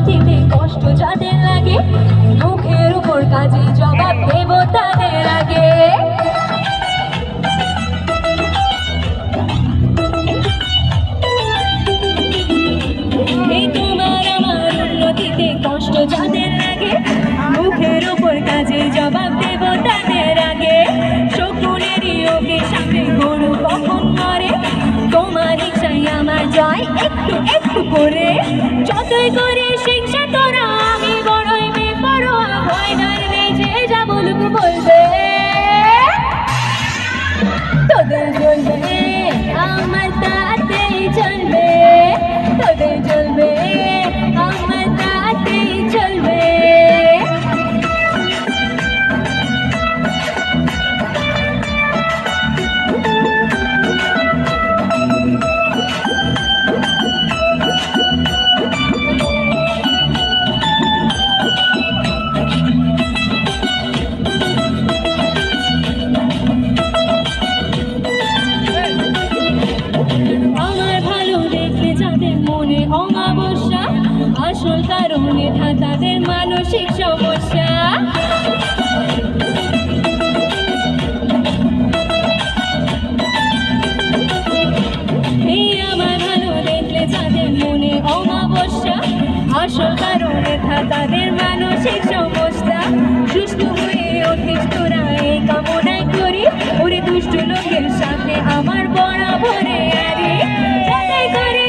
উন্নতিতে কষ্ট যাদের লাগে, মুখের উপর কাজে জবাব দেব তাদের আগে। এই তোমার আমার উন্নতিতে কষ্ট যাদের লাগে, মুখের উপর কাজে জবাব দেব তাদের আগে। সকলেরই ওকে সামনে গরু কখন মরে, তোমার ইচ্ছাই আমার জয় একটু একটু করে। যতই করে শিক্ষা তোরা আমি বড়ই বেপরোয়া, ভয় ধরবে যে যা বলুক বলবে। তোদের চলবে আমার তাতেই চলবে, তোদের চলবে আমার তাতেই চলবে। আমার ভালো দেখলে যাদের মনে অমাবস্যা, আসল কারণে তাদের মানসিক সমস্যা। এই আমার ভালো দেখলে যাদের মনে অমাবস্যা, আসল কারণে তাদের মানসিক সমস্যা। সুস্থ হয়ে ওঠিস তোরা এই কামনাই করি, ওরে দুষ্ট লোকের সামনে আমার বরাবরে আরে। যাদের করে